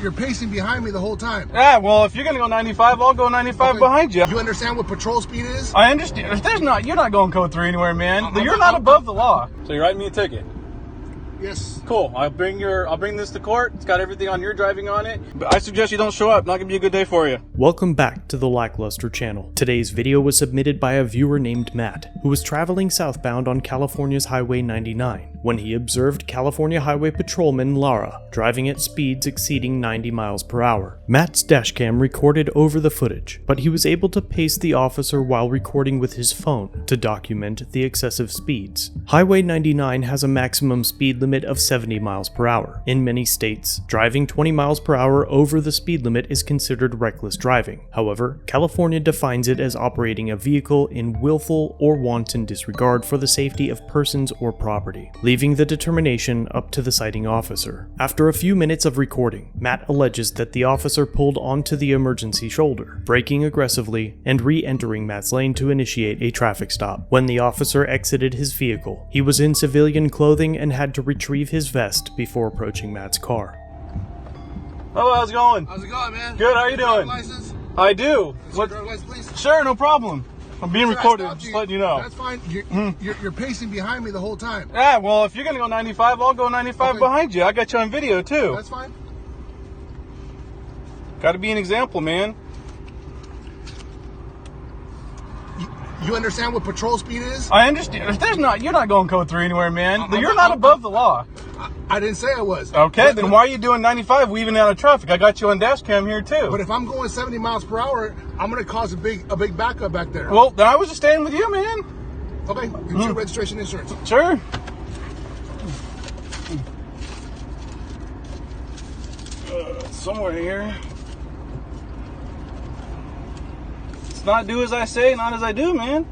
You're pacing behind me the whole time. Yeah, well, if you're going to go 95, I'll go 95 behind you. You understand what patrol speed is? I understand. You're not going code 3 anywhere, man. You're not above the law. So you're writing me a ticket? Yes. Cool. I'll bring this to court. It's got everything on your driving on it. But I suggest you don't show up. Not going to be a good day for you. Welcome back to the Lackluster channel. Today's video was submitted by a viewer named Matt, who was traveling southbound on California's Highway 99 when he observed California Highway Patrolman Lara driving at speeds exceeding 90 miles per hour. Matt's dashcam recorded over the footage, but he was able to pace the officer while recording with his phone to document the excessive speeds. Highway 99 has a maximum speed limit of 70 miles per hour. In many states, driving 20 miles per hour over the speed limit is considered reckless driving. However, California defines it as operating a vehicle in willful or wanton disregard for the safety of persons or property, leaving the determination up to the citing officer. After a few minutes of recording, Matt alleges that the officer pulled onto the emergency shoulder, braking aggressively and re-entering Matt's lane to initiate a traffic stop. When the officer exited his vehicle, he was in civilian clothing and had to retrieve his vest before approaching Matt's car. Oh, how's it going? How's it going, man? Good, how are you doing? License? I do. What? License, please? Sure, no problem. I'm being recorded, just letting you know. That's fine. You're pacing behind me the whole time. Yeah, well, if you're going to go 95, I'll go 95 behind you. I got you on video, too. That's fine. Got to be an example, man. You understand what patrol speed is? I understand. You're not going code 3 anywhere, man. You're not above the law. I didn't say I was. Okay, then why are you doing 95 weaving out of traffic? I got you on dash cam here, too. But if I'm going 70 miles per hour, I'm going to cause a big backup back there. Well, then I was just staying with you, man. Okay, give me your registration insurance. Sure. Somewhere here. It's not do as I say, not as I do, man.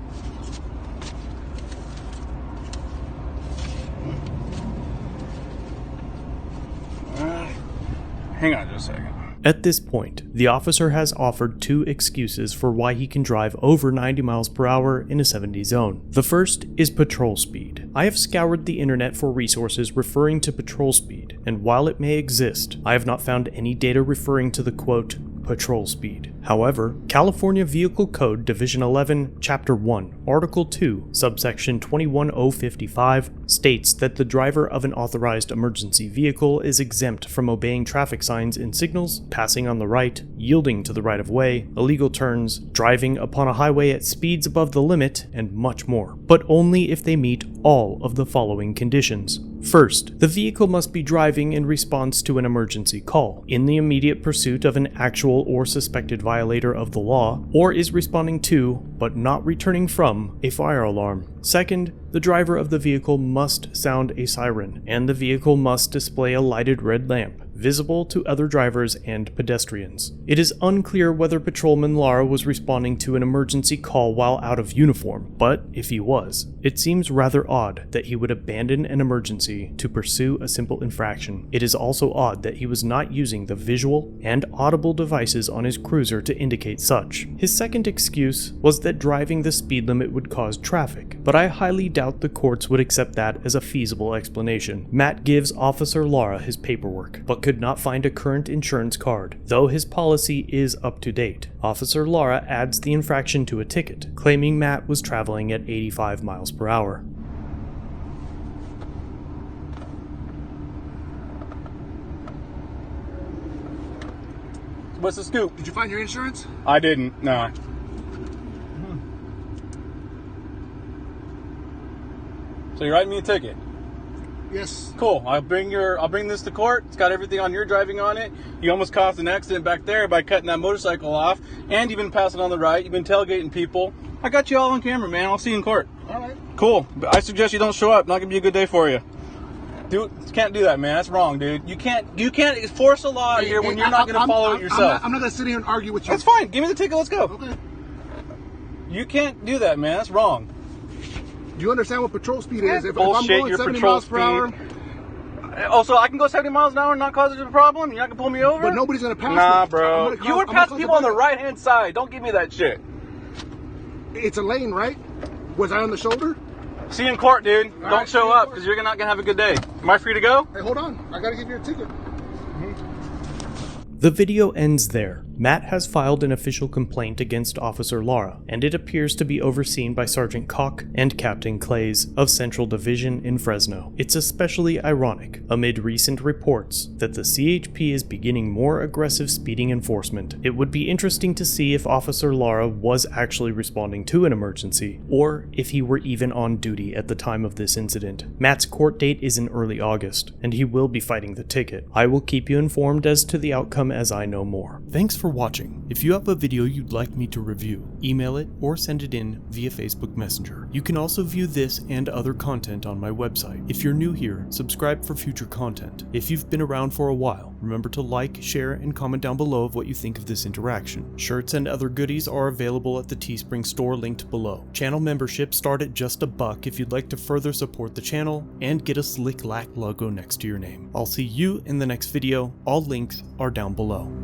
Hang on just a second. At this point, the officer has offered two excuses for why he can drive over 90 miles per hour in a 70 zone. The first is patrol speed. I have scoured the internet for resources referring to patrol speed, and while it may exist, I have not found any data referring to the quote, patrol speed. However, California Vehicle Code Division 11, Chapter 1, Article 2, subsection 21055 states that the driver of an authorized emergency vehicle is exempt from obeying traffic signs and signals, passing on the right, yielding to the right-of-way, illegal turns, driving upon a highway at speeds above the limit, and much more, but only if they meet all of the following conditions. First, the vehicle must be driving in response to an emergency call, in the immediate pursuit of an actual or suspected violator of the law, or is responding to, but not returning from, a fire alarm. Second, the driver of the vehicle must sound a siren, and the vehicle must display a lighted red lamp, visible to other drivers and pedestrians. It is unclear whether Patrolman Lara was responding to an emergency call while out of uniform, but if he was, it seems rather odd that he would abandon an emergency to pursue a simple infraction. It is also odd that he was not using the visual and audible devices on his cruiser to indicate such. His second excuse was that driving the speed limit would cause traffic, but I highly doubt the courts would accept that as a feasible explanation. Matt gives Officer Lara his paperwork, but could not find a current insurance card, though his policy is up to date. Officer Lara adds the infraction to a ticket, claiming Matt was traveling at 85 miles per hour. What's the scoop? Did you find your insurance? I didn't, no. So you're writing me a ticket? Yes. Cool. I'll bring this to court. It's got everything on your driving on it. You almost caused an accident back there by cutting that motorcycle off, and you've been passing on the right. You've been tailgating people. I got you all on camera, man. I'll see you in court. All right. Cool. But I suggest you don't show up. Not gonna be a good day for you. Dude, can't do that, man. That's wrong, dude. You can't force a law here when you're not gonna follow it yourself. I'm not gonna sit here and argue with you. That's fine. Give me the ticket. Let's go. Okay. You can't do that, man. That's wrong. Do you understand what patrol speed is? If Bullshit, I'm going your 70 patrol miles per hour. Also, I can go 70 miles an hour and not cause a problem? You're not going to pull me over? But nobody's going to pass me. Nah, bro. You would pass people on the right-hand side. Don't give me that shit. It's a lane, right? Was I on the shoulder? See you in court, dude. Don't show up because you're not going to have a good day. Am I free to go? Hey, hold on. I got to give you a ticket. The video ends there. Matt has filed an official complaint against Officer Lara, and it appears to be overseen by Sergeant Koch and Captain Clays of Central Division in Fresno. It's especially ironic, amid recent reports, that the CHP is beginning more aggressive speeding enforcement. It would be interesting to see if Officer Lara was actually responding to an emergency, or if he were even on duty at the time of this incident. Matt's court date is in early August, and he will be fighting the ticket. I will keep you informed as to the outcome as I know more. Thanks for watching. If you have a video you'd like me to review, email it or send it in via Facebook Messenger. You can also view this and other content on my website. If you're new here, subscribe for future content. If you've been around for a while, remember to like, share, and comment down below of what you think of this interaction. Shirts and other goodies are available at the Teespring store linked below. Channel memberships start at just $1 if you'd like to further support the channel and get a slick lack logo next to your name. I'll see you in the next video. All links are down below.